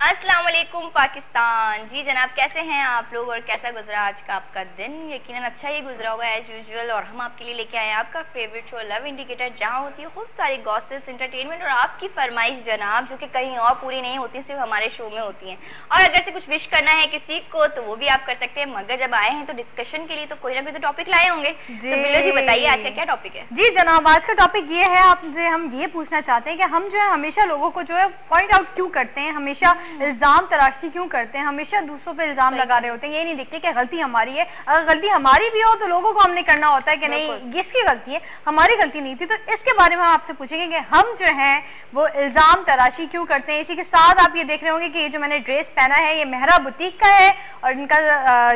अस्सलाम वालेकुम पाकिस्तान। जी जनाब, कैसे हैं आप लोग और कैसा गुजरा आज का आपका दिन? यकीनन अच्छा ही गुजरा होगा एज यूजुअल। और हम आपके लिए लेके आए हैं आपका फेवरेट शो लव इंडिकेटर, जहां होती है खूब सारी गॉसिप्स, एंटरटेनमेंट और आपकी फरमाइश जनाब, जो कि कहीं और पूरी नहीं होती, सिर्फ हमारे शो में होती हैं। और अगर से कुछ विश करना है किसी को तो वो भी आप कर सकते हैं, मगर जब आए हैं तो डिस्कशन के लिए तो कोई ना कोई तो टॉपिक लाए होंगे। तो बिल्लो जी बताइए आज का क्या टॉपिक है? जी जनाब, आज का टॉपिक ये है, आपसे हम ये पूछना चाहते हैं कि हम जो है हमेशा लोगों को जो है पॉइंट आउट क्यों करते हैं, हमेशा इल्जाम तराशी क्यों करते हैं, हमेशा दूसरों पे इल्जाम लगा रहे होते हैं। ये नहीं देखते कि गलती हमारी है। अगर गलती हमारी भी हो तो लोगों को हमने करना होता है कि नहीं इसकी गलती है, हमारी गलती नहीं थी। तो इसके बारे में हम आपसे पूछेंगे कि हम जो है वो इल्जाम तराशी क्यों करते हैं। इसी के साथ आप ये देख रहे होंगे कि ये जो मैंने ड्रेस पहना है ये मेहरा बुटीक का है और इनका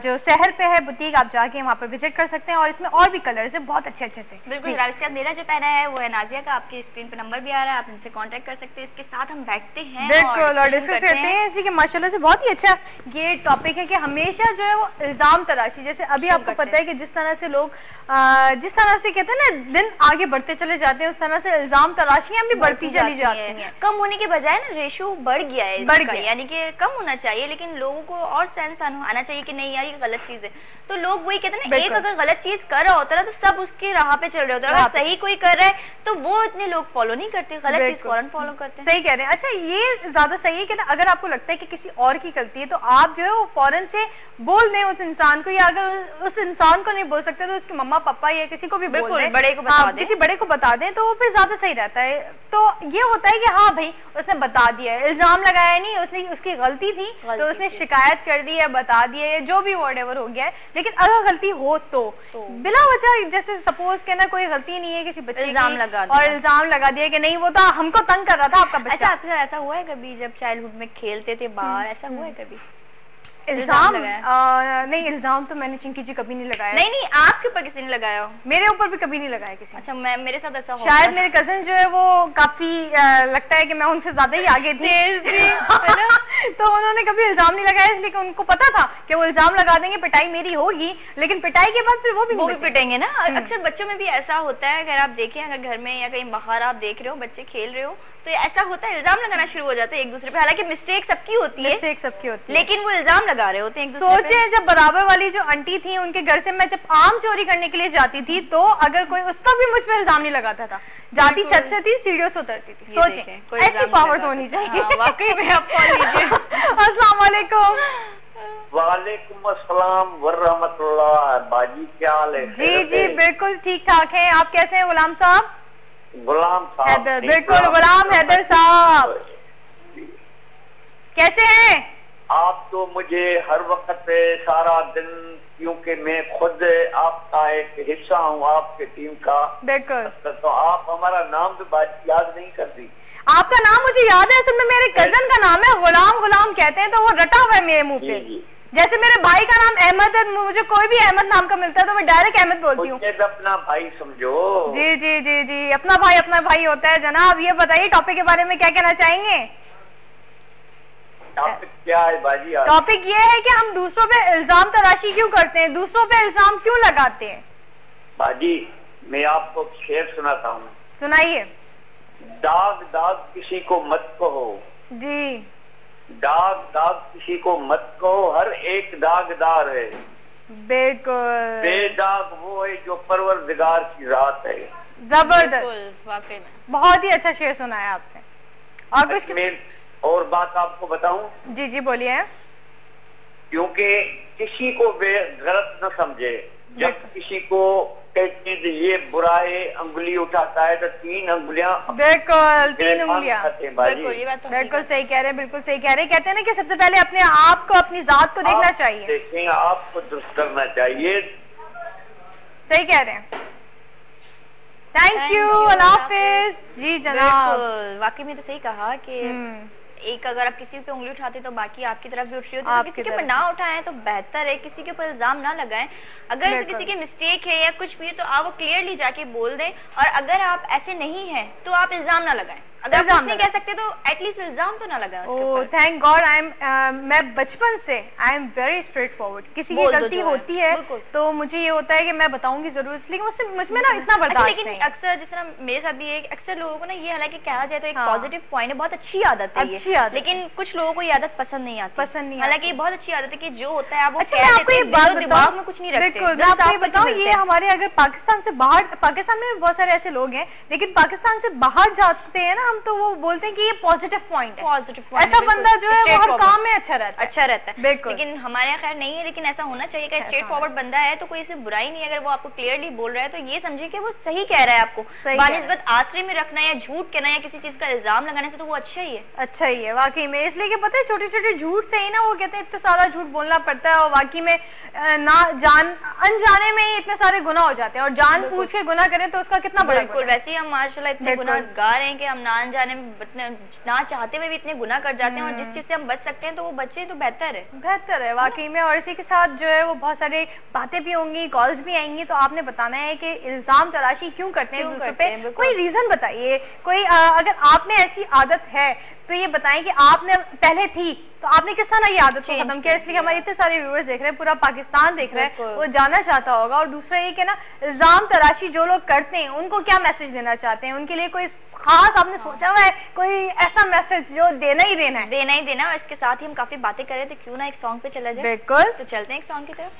जो शहर पे है बुटीक, आप जाके वहाँ पर विजिट कर सकते हैं। और इसमें और भी कलर्स है बहुत अच्छे अच्छे से। बिल्कुल। मेरा जो पहना है वो है नाजिया का, आपकी स्क्रीन पे नंबर भी आ रहा है, आप इनसे कांटेक्ट कर सकते हैं। इसके साथ हम बैठते हैं बिल्कुल और डिस्कस करते हैं, इसलिए कि माशाल्लाह से बहुत ही अच्छा ये टॉपिक है कि हमेशा जो है वो इल्जाम तराशी। जैसे अभी आपको पता है कि जिस तरह से लोग जिस तरह से कहते हैं ना दिन आगे बढ़ते चले जाते हैं, उस तरह से इल्जाम तराशियां भी बढ़ती चली जाती हैं। कम होने के बजाय ना रेशो बढ़ गया है, यानी कि कम होना चाहिए, लेकिन लोगों को और सेंस आना चाहिए कि नहीं यार ये गलत चीज है। तो लोग वही कहते हैं ना, एक अगर गलत चीज कर रहा होता है तो सब उसके राह पे चल रहे होते हैं। अगर सही कोई कर रहा है तो वो इतने लोग फॉलो नहीं करते, गलत चीज फौरन फॉलो करते हैं। सही कह रहे हैं। अच्छा, ये ज्यादा सही है कि ना अगर आपको लगता है कि किसी और की गलती है तो आप जो है वो फौरन से बोल दें उस इंसान को, या अगर उस इंसान को नहीं बोल सकते तो उसके मम्मा पापा या किसी को भी बोल दें, बड़े को बता दें, किसी बड़े को बता दें तो फिर ज्यादा सही रहता है। तो ये होता है कि हाँ भाई उसने बता दिया है, इल्जाम लगाया नहीं, उसने उसकी गलती थी तो उसने शिकायत कर दी है, बता दिया है, जो भी व्हाटएवर हो गया है। लेकिन अगर गलती हो तो बिना वजह, जैसे सपोज के ना कोई गलती नहीं है किसी बच्चे की और इल्जाम लगा दिया कि नहीं वो तो हमको तंग कर रहा था आपका बच्चा। आपके साथ ऐसा हुआ है कभी जब चाइल्डहुड में खेलते थे बाहर, ऐसा हुआ है कभी इल्जाम? नहीं, इल्जाम तो मैंने चिंकी जी कभी नहीं लगाया। नहीं आपके ऊपर किसी ने लगाया हो? मेरे ऊपर भी कभी नहीं लगाया किसी। अच्छा, मेरे साथ ऐसा हो, शायद मेरे कजिन जो है वो काफी लगता है कि मैं उनसे ज्यादा ही आगे थी है ना? तो उन्होंने कभी इल्जाम नहीं लगाया, इसलिए कि उनको पता था कि वो इल्जाम लगा देंगे, पिटाई मेरी होगी, लेकिन पिटाई के बाद फिर वो भी पिटेंगे ना। अक्सर बच्चों में भी ऐसा होता है, अगर आप देखें, अगर घर में या कहीं बाहर आप देख रहे हो बच्चे खेल रहे हो तो ऐसा होता है, इल्जाम लगाना शुरू हो जाते हैं एक दूसरे पे। हालांकि मिस्टेक सबकी होती है, लेकिन वो इल्जाम लगा रहे होते हैं एक दूसरे पे। सोचे जब बराबर वाली जो आंटी थी उनके घर से मैं जब आम चोरी करने के लिए जाती थी तो अगर कोई उसका भी मुझ पर इल्जाम नहीं लगाता था, जाती छत से थी, सीढ़ियों से उतरती थी। सोचे ऐसी पावर्स होनी चाहिए। वाकई में आप कॉल लीजिए। अस्सलाम वालेकुम। वालेकुम अस्सलाम वरहमतुल्लाह। बाजी क्या हाल है? जी जी बिल्कुल ठीक ठाक है। आप कैसे हैं गुलाम साहब? गुलाम साहब बिल्कुल, गुलाम हैदर साहब कैसे हैं आप? तो मुझे हर वक्त सारा दिन, क्योंकि मैं खुद आपका एक हिस्सा हूँ आपके टीम का। बिल्कुल। तो आप हमारा नाम तो बात याद नहीं करती। आपका नाम मुझे याद है, असल में मेरे कजन का नाम है गुलाम, गुलाम कहते हैं तो वो रटा हुआ है मेरे मुंह पे। जैसे मेरे भाई का नाम अहमद है, मुझे कोई भी अहमद नाम का मिलता है तो मैं डायरेक्ट अहमद बोलती हूँ। अपना भाई समझो। जी जी जी जी, अपना भाई होता है जनाब। ये बताइए टॉपिक के बारे में क्या कहना चाहेंगे? टॉपिक क्या है बाजी? टॉपिक ये है कि हम दूसरों पे इल्जाम तराशी क्यों करते हैं, दूसरों पे इल्जाम क्यों लगाते हैं। बाजी मैं आपको शेर सुनाता हूँ। सुनाइए। दाग दाग किसी को मत कहो जी, दाग दाग किसी को मत कहो, हर एक दागदार है। बिल्कुल। बेदाग वो है जो परवरदिगार की रात है। जबरदस्त, वाकई में बहुत ही अच्छा शेर सुनाया आपने। और कुछ और बात आपको बताऊं? जी जी बोलिए। क्योंकि किसी को गलत न समझे, जब किसी को ये बुरा है अंगुली उठाता है तो 3 अंगुलियां। बिल्कुल, 3 उंगलियां। बिल्कुल सही कह रहे हैं, बिल्कुल सही कह रहे हैं। कहते हैं ना कि सबसे पहले अपने आप को, अपनी जात को देखना चाहिए। देखें, आपको दुरुस्त करना चाहिए। सही कह रहे हैं। थैंक यू, अल्लाह हाफिज। जी जनाब, वाकई में तो सही कहा कि एक अगर आप किसी पे उंगली उठाते तो बाकी आपकी तरफ भी उठ रही होती है, तो किसी के ऊपर ना उठाएं तो बेहतर है, किसी के ऊपर इल्जाम ना लगाएं। अगर किसी की मिस्टेक है या कुछ भी है तो आप वो क्लियरली जाके बोल दें, और अगर आप ऐसे नहीं हैं तो आप इल्जाम ना लगाएं। अगर आप कुछ नहीं कह सकते तो एटलीस्ट इल्जाम तो ना लगाएं उसके ऊपर। थैंक गॉड मैं बचपन से I am very straight forward. किसी की गलती होती है तो मुझे ये होता है कि मैं बताऊंगी जरूर, लेकिन मुझसे मुझ में ना इतना बर्दाश्त नहीं। लेकिन अक्सर जिस तरह मेरे साथ भी है, अक्सर लोगों को ना ये हालांकि कहा जाए तो एक पॉजिटिव पॉइंट है, बहुत अच्छी आदत है ये, लेकिन कुछ लोगों को ये आदत पसंद नहीं आती। हालांकि ये बहुत अच्छी आदत है कि जो होता है आप वो दिमाग में कुछ नहीं रखते। मैं आपको बताऊं, ये हमारे अगर पाकिस्तान से बाहर, पाकिस्तान में बहुत सारे ऐसे लोग हैं, लेकिन पाकिस्तान से बाहर जाते हैं ना हम, तो वो बोलते हैं कि ये पॉजिटिव पॉइंट है, पॉजिटिव पॉइंट, ऐसा बंदा जो है वो हर काम में अच्छा रहता है। लेकिन हमारे यहाँ खैर नहीं है, लेकिन ऐसा होना चाहिए कि स्ट्रेट फॉरवर्ड बंदा है तो कोई इसमें बुराई नहीं है। अगर वो आपको क्लियरली बोल रहा है तो ये समझिए कि वो सही कह रहा है, आपको बानिस्बत आसरे में रखना या झूठ कहना या किसी चीज का इल्जाम लगाने से तो वो अच्छा ही है, अच्छा ही है वाकई में। इसलिए कि पता है छोटे छोटे झूठ से ही ना वो कहते हैं इतना सारा झूठ बोलना पड़ता है, और वाकई में ना अनजाने में ही इतने सारे गुनाह हो जाते हैं, और जान पूछ के गुनाह करें तो उसका कितना बड़ा। बिल्कुल, वैसे ही हम माशाल्लाह इतने गुनाहगार हैं कि हम ना अनजाने में ना चाहते हुए भी इतने गुनाह कर जाते हैं, और जिस चीज से हम बच सकते हैं तो वो बच्चे तो बेहतर है वाकई में। और इसी के साथ जो है वो बहुत सारे बातें भी होंगी, कॉल्स भी आएंगी, तो आपने बताना है कि इल्जाम तराशी क्यों करते हैं दूसरों पे, कोई रीजन बताइए। कोई अगर आप में ऐसी आदत है तो ये बताएं कि आपने पहले थी तो आपने किस तरह ये आदत को खत्म किया। इसलिए हमारे इतने सारे व्यूअर्स देख रहे हैं, पूरा पाकिस्तान देख रहा है, वो जानना चाहता होगा। और दूसरा ये कि ना इल्जाम तराशी जो लोग करते हैं उनको क्या मैसेज देना चाहते हैं, उनके लिए कोई खास आपने सोचा हुआ है कोई ऐसा मैसेज जो देना ही देना है। और इसके साथ ही हम काफी बातें कर रहे थे, क्यों ना एक सॉन्ग पे चला जाए। बिल्कुल, तो चलते हैं एक सॉन्ग की तरफ।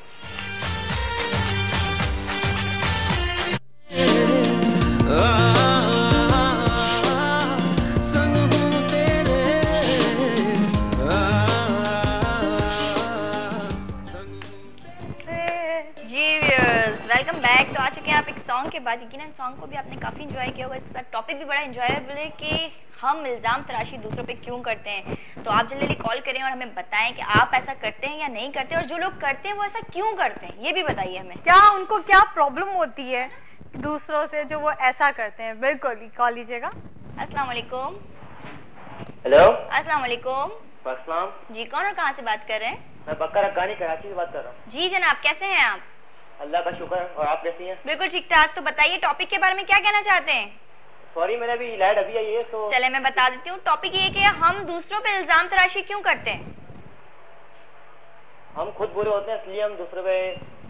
Welcome back. तो आ चुके हैं आप एक सॉन्ग के बाद। यकीनन सॉन्ग को भी आपने काफी एंजॉय किया होगा, इसके साथ टॉपिक भी बड़ा एंजॉयबल है कि हम इल्जाम तराशी दूसरों पे क्यों करते हैं। तो आप जल्दी कॉल करें और हमें बताएं कि आप ऐसा करते हैं या नहीं करते, और जो लोग करते हैं वो ऐसा क्यों करते हैं, ये भी बताइए हमें। क्या उनको क्या प्रॉब्लम होती है दूसरों से जो वो ऐसा करते हैं। बिल्कुल, कॉल लीजिएगा। अस्सलाम वालेकुम। हेलो, अस्सलाम वालेकुम। जी, कौन और कहाँ से बात कर रहे हैं? मैं बकर अकानी कराची से बात कर रहा हूँ। जी जनाब, कैसे हैं आप? अल्लाह का शुक्र है, और आप कैसी हैं? बिल्कुल ठीक ठाक। तो बताइए टॉपिक के बारे में क्या कहना चाहते हैं? सॉरी, मेरा भी लाइट अभी आई है तो चले मैं बता देती हूँ। टॉपिक ये कि हम दूसरों पे इल्जाम तराशी क्यों करते हैं। हम खुद बुरे होते हैं इसलिए हम दूसरों पे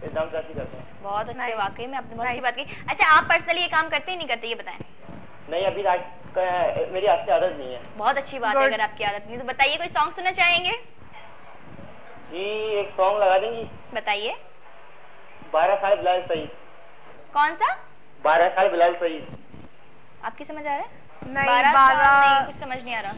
इल्जाम तराशी करते हैं। बहुत अच्छे, वाकई में आपने बहुत अच्छी बात की। अच्छा, आप पर्सनली ये काम करते ही नहीं करते, ये बताएं। नहीं, अभी मेरी आपसे आदत नहीं है। बहुत अच्छी बात है, अगर आपकी आदत नहीं तो बताइए कोई सॉन्ग सुनना चाहेंगे? जी, एक सॉन्ग लगा देंगी? बताइए। 12 साल बिलाल सईद। कौन सा? 12 साल बिलाल सईद। आपकी समझ आ रहा है? नहीं, 12 नहीं, कुछ समझ नहीं आ रहा।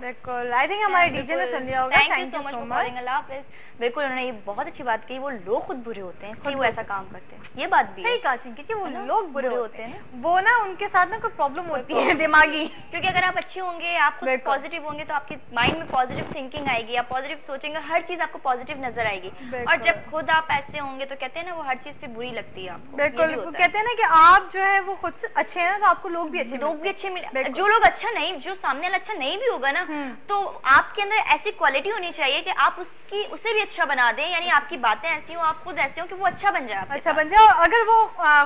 बिल्कुल, आई थिंक हमारे डीजे ने सुन लिया होगा। Thank you so much for calling. Allah हाफिज़। बिल्कुल, उन्होंने ये बहुत अच्छी बात कही, वो लोग खुद बुरे होते हैं इसलिए वो ऐसा काम करते हैं। ये बात भी सही कहा चिंकी जी, वो लोग बुरे होते हैं, वो ना उनके साथ ना कोई प्रॉब्लम होती है दिमागी। क्योंकि अगर आप अच्छे होंगे, आप खुद पॉजिटिव होंगे तो आपके माइंड में पॉजिटिव थिंकिंग आएगी, आप पॉजिटिव सोचेंगे, हर चीज आपको पॉजिटिव नजर आएगी। और जब खुद आप ऐसे होंगे तो कहते हैं ना वो हर चीज पे बुरी लगती है आपको। बिल्कुल, कहते हैं ना कि आप जो है वो खुद से अच्छे हैं ना तो आपको लोग भी अच्छे मिले। जो लोग अच्छा नहीं, जो सामने वाला अच्छा नहीं भी होगा ना, तो आपके अंदर ऐसी क्वालिटी होनी चाहिए कि आप उसे भी अच्छा बना दें, यानी आपकी बातें ऐसी हो, आप खुद ऐसे हो कि वो अच्छा बन जाए, अच्छा बन जाए। और अगर वो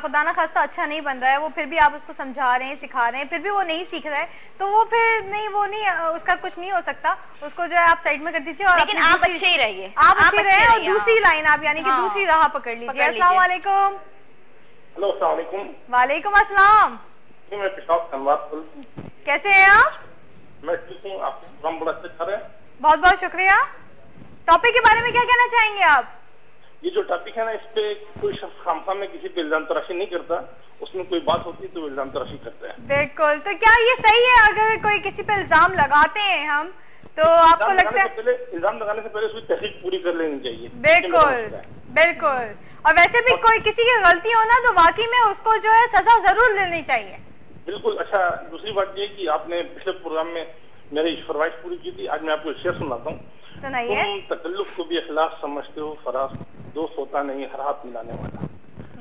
खुदा ना खास्ता अच्छा नहीं बन रहा है, वो फिर भी आप उसको समझा रहे हैं, सिखा रहे हैं, फिर भी वो नहीं सीख रहा है, तो वो फिर नहीं, वो नहीं, उसका कुछ नहीं हो सकता, उसको जो है आप साइड में कर दीजिए। और लेकिन आप अच्छे ही रहिए, आप अच्छे रहे, और दूसरी लाइन आप यानी कि दूसरी राह पकड़ लीजिए। अस्सलाम वालेकुम। हेलो, अस्सलाम वालेकुम। वालेकुम अस्सलाम। मैं पेशाब धनबाद। कैसे हैं आप? मैं ठीक हूँ, आप प्रोग्राम बड़ा अच्छा कर रहे हैं। बहुत बहुत शुक्रिया। टॉपिक के बारे में क्या कहना चाहेंगे आप? ये जो टॉपिक है ना, इस पे कोई शख्स खामखा में किसी पे इल्जाम तराशी नहीं करता, उसमें कोई बात होती है तो इल्जाम तराशी करते हैं। बिल्कुल, तो क्या ये सही है अगर कोई किसी पे इल्जाम लगाते हैं हम, तो आपको लगता है इल्जाम लगाने से पहले उसकी तहकीक पूरी कर लेनी चाहिए? बिल्कुल बिल्कुल। और वैसे भी कोई किसी की गलती हो ना तो वाकई में उसको जो है सजा जरूर लेनी चाहिए। बिल्कुल। अच्छा, दूसरी बात ये कि आपने पिछले प्रोग्राम में मेरी फरमाइश पूरी की थी, आज मैं आपको शेर सुनाता हूँ। सुनाइए। तुम तकल्लुफ को भी इखलास समझते हो, फराज दोस्त होता नहीं हर हाथ मिलाने वाला।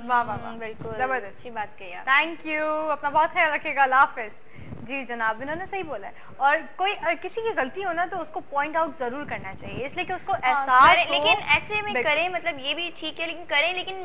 वाह वाह वाह, बिल्कुल जबरदस्त, अच्छी बात कही आप। थैंक यू, अपना बहुत ख्याल रखिएगा, अल्लाह हाफिज़। जी जनाब, इन्होंने सही बोला है। और कोई किसी की गलती हो ना तो उसको पॉइंट आउट जरूर करना चाहिए, इसलिए कि उसको एहसास हो। लेकिन ऐसे में करें, मतलब ये भी ठीक है, लेकिन करें लेकिन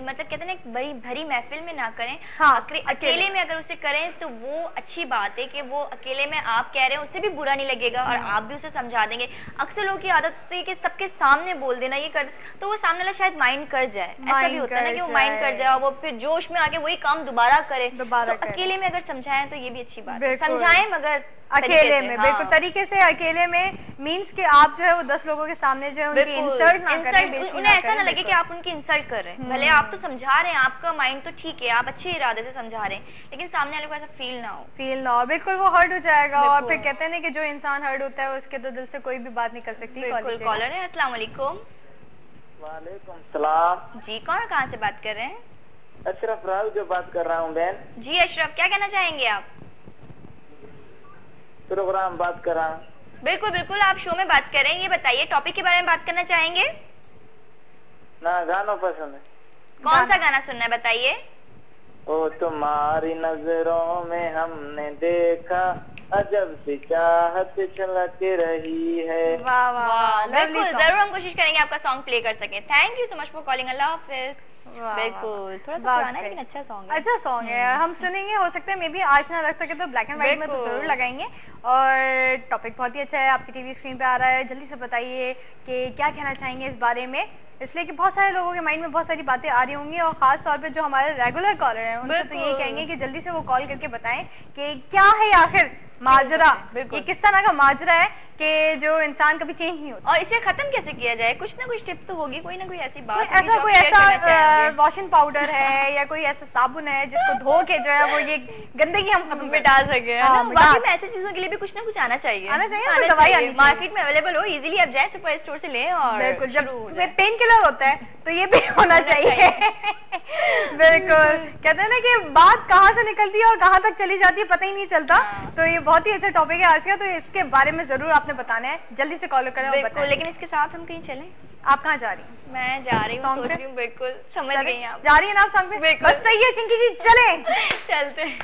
मतलब कहते हैं ना बड़ी भरी महफिल में ना करें। हाँ, अकेले में अगर उसे करें तो वो अच्छी बात है कि वो अकेले में आप कह रहे हैं, उससे भी बुरा नहीं लगेगा और आप भी उसे समझा देंगे। अक्सर लोगों की आदत होती है कि सबके सामने बोल देना, ये कर, तो वो सामने वाला शायद माइंड कर जाए। ऐसा भी होता है ना कि वो माइंड कर जाए और वो फिर जोश में आके वही काम दोबारा करे। तो अकेले में अगर समझाएं तो ये भी अच्छी बात है, समझाएं मगर अकेले में। बिल्कुल तरीके से अकेले में, मींस कि आप जो है वो 10 लोगों के सामने जो है उनकी इंसल्ट ना करें, उन्हें ऐसा ना लगे कि आप उनकी इंसल्ट कर रहे हैं। भले आप तो समझा रहे हैं, आपका माइंड तो ठीक है, आप अच्छे इरादे से समझा रहे हैं, लेकिन सामने वाले को ऐसा फील ना हो। बिल्कुल वो हर्ट हो जाएगा। और फिर कहते हैं ना कि जो इंसान हर्ट होता है उसके तो दिल से कोई भी बात निकल सकती है। कॉलर है, अस्सलाम वालेकुम। वालेकुम सलाम जी, कौन कहाँ से बात कर रहे हैं? अशरफ राव जो बात कर रहा हूँ बहन। जी अशरफ, क्या कहना चाहेंगे आप? प्रोग्राम बात कर रहा हूँ। बिल्कुल बिल्कुल, आप शो में बात कर रहे हैं। ये बताइए टॉपिक के बारे में बात करना चाहेंगे? ना गानों पसंद है। कौन सा गाना सुनना है बताइए? ओ तुम्हारी नजरों में हमने देखा अजब सी चाहत छलक रही है। वाह वाह, बिल्कुल जरूर हम कोशिश करेंगे आपका सॉन्ग प्ले कर सकें। Thank you so much for calling. Allah हाफिज। बिल्कुल, थोड़ा सा पुराना है लेकिन अच्छा सॉन्ग है। अच्छा सॉन्ग है, हम सुनेंगे। हो सकता है मे भी आज ना लग सके तो ब्लैक एंड व्हाइट में तो जरूर लगाएंगे। और टॉपिक बहुत ही अच्छा है, आपकी टीवी स्क्रीन पे आ रहा है। जल्दी से बताइए कि क्या कहना चाहेंगे इस बारे में, इसलिए कि बहुत सारे लोगों के माइंड में बहुत सारी बातें आ रही होंगी और खास तौर पे जो हमारे रेगुलर कॉलर हैं उनसे तो यही कहेंगे कि जल्दी से वो कॉल करके बताएं कि क्या है आखिर माजरा, ये किस तरह का माजरा है कि जो इंसान कभी चेंज नहीं होता, और इसे खत्म कैसे किया जाए। कुछ ना कुछ टिप तो होगी, कोई ना कोई ऐसी बात, कोई ऐसा वॉशिंग पाउडर है या कोई ऐसा साबुन है जिसको धो के जो है वो ये गंदगी हम खत्म मिटा सके। ऐसी चीजों के लिए भी कुछ ना कुछ आना चाहिए। दवाई मार्केट में अवेलेबल हो, इजीली आप जाए सुपर स्टोर से लें। और बिल्कुल, जब पेन किलर होता है तो ये भी होना चाहिए। बिल्कुल, कहते हैं ना कि बात कहाँ से निकलती है और कहाँ तक चली जाती है पता ही नहीं चलता। तो ये बहुत ही अच्छा टॉपिक है आज का, तो इसके बारे में जरूर आपने बताना है। जल्दी से कॉल करें और बताएं। लेकिन इसके साथ हम कहीं चलें? आप कहाँ जा रही हैं? मैं जा रही हूँ, सोच रही हूँ। बिल्कुल समझ गई आप। जा रही है ना आप सॉन्ग पे? बस सही है चिंकी जी, चलें। चलते हैं।